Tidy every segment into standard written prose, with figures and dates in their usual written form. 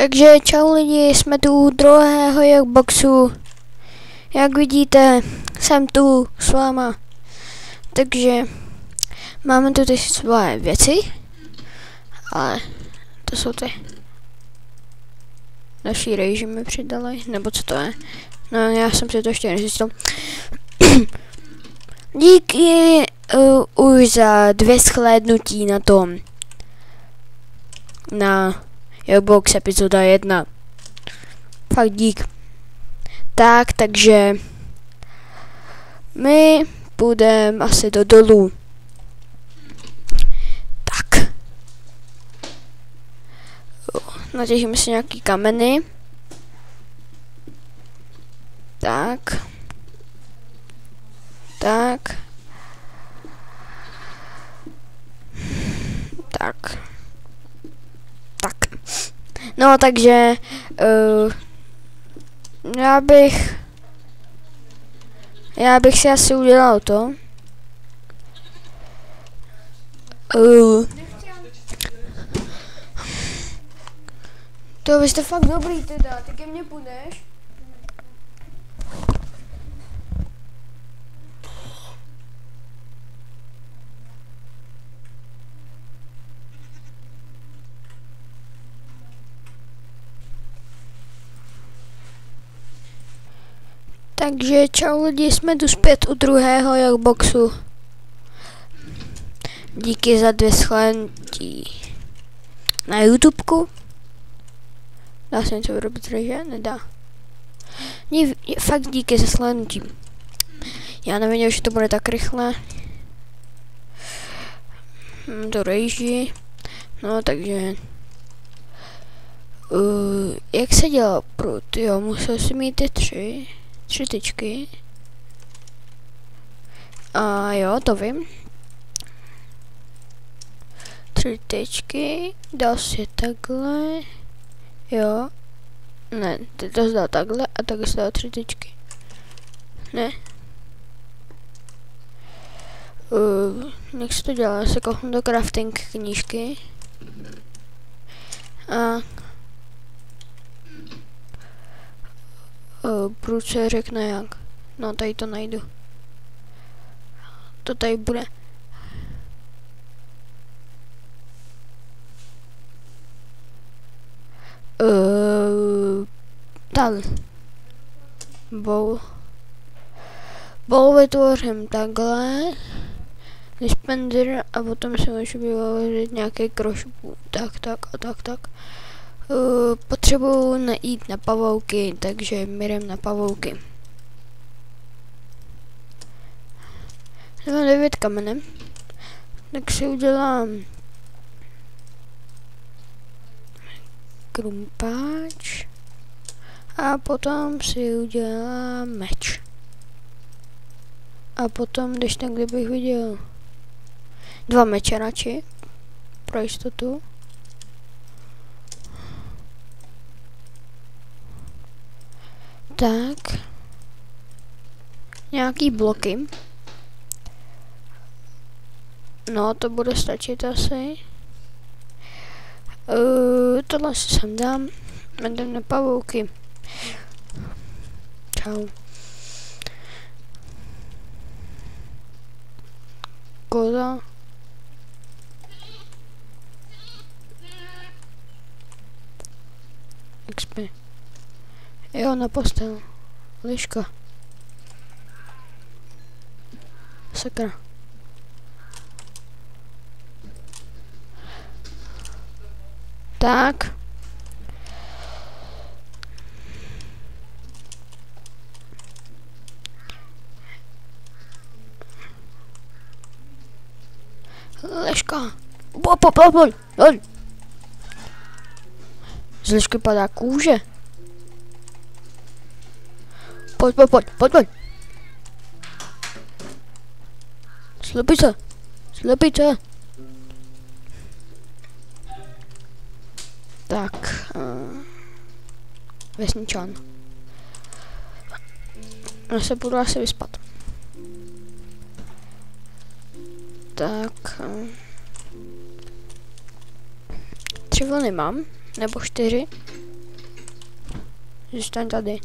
Takže čau lidi, jsme tu u druhého Jackboxu. Jak vidíte, jsem tu s váma. Takže máme tu ty svoje věci, ale to jsou ty naší režimy přidali, nebo co to je? No, já jsem si to ještě nezjistil. Díky už za 2 shlédnutí na tom. Na Jackbox epizoda 1. Fakt dík. Tak, takže my půjdeme asi do dolů. Tak. Natěžíme si nějaký kameny. Tak. Tak. Tak. Tak. No, takže já bych si asi udělal to. To vy jste fakt dobrý teda, ty ke mně půjdeš? Takže čau lidi, jsme tu zpět u druhého Jackboxu. Díky za 2 shlédnutí na YouTubeku. Dá se něco vyrobit, že? Nedá. Fakt díky za shlédnutí. Já nevěděl, že to bude tak rychle. To rejží. No, takže jak se dělá prut? Jo, musel si mít ty 3 tyčky. A jo, to vím. 3 tyčky. Dal si takhle. Jo. Ne, ty to zdal takhle a takhle si dal 3 tyčky. Ne. Jak se to dělá? Já se kouknu do crafting knížky. A průce řekne jak. No, tady to najdu. To tady bude. Tady. Bowl vytvořím takhle. Dispenser a potom se můžu vyložit nějaký krošbů. Tak. Potřebuju jít na pavouky, takže jdem na pavouky. Mám 9 kamenem, tak si udělám krumpáč a potom si udělám meč. A potom, když tak, kdybych viděl 2 meče radši, pro jistotu. Tak. Nějaký bloky. No, to bude stačit asi. Tohle si sem dám. Jdem na pavouky. Čau. Koza. XP. Jo, na postel. Liška. Sakra. Tak. Liška. Pojď. Z lišky padá kůže. Pojď. Slepice. Tak. Vesničan. Já se budu asi vyspat. Tak. 3 vlny mám, nebo 4. Zůstaň tady.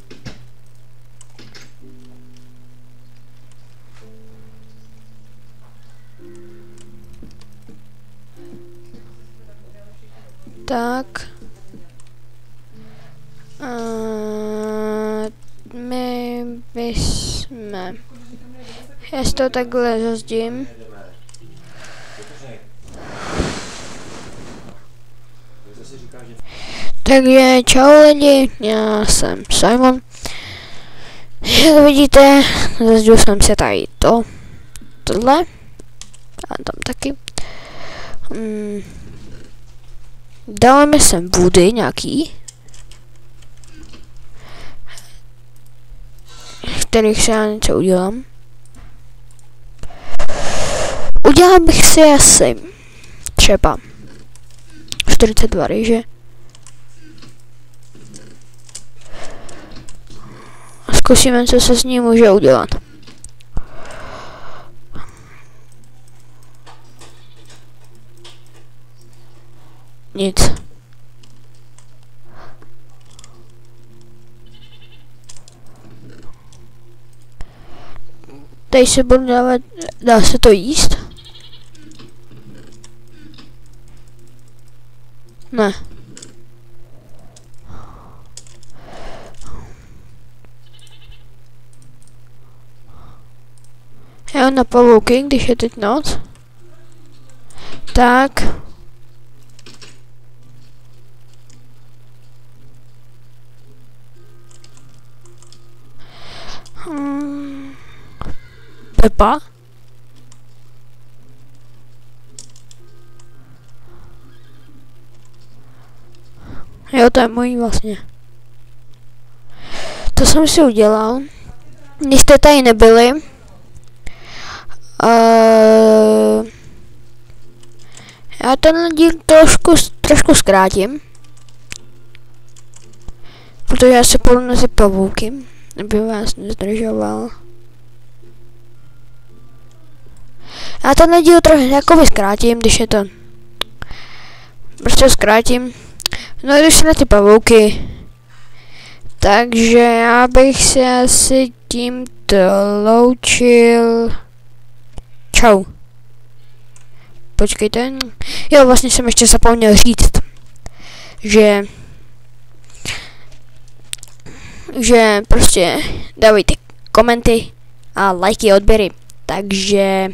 Tak. My bychom... Já si to takhle zazdím. Takže čau lidi, já jsem Simon. Jak vidíte, zazdil jsem si tady tohle. A tam taky. Dáme sem vody nějaký. V kterých se já něco udělám. Udělal bych si asi třeba 42 ryže. A zkusíme, co se s ním může udělat. Nic. Tady se budu dávat, dá se to jíst? Ne. Jo, na pavouky, když je teď noc. Tak. Pepa. Jo, to je můj vlastně. To jsem si udělal. Když jste tady nebyli. Já ten díl trošku zkrátím. Protože já se půjdu mezi pavouky, aby vás nezdržoval. Já ten díl trochu jakoby zkrátím, když je to... Prostě zkrátím. No když se na ty pavouky. Takže já bych se asi tímto loučil. Čau. Počkejte. Jo, vlastně jsem ještě zapomněl říct, že prostě dávejte komenty a lajky, odběry. Takže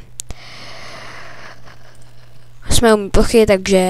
jsme u plochy, takže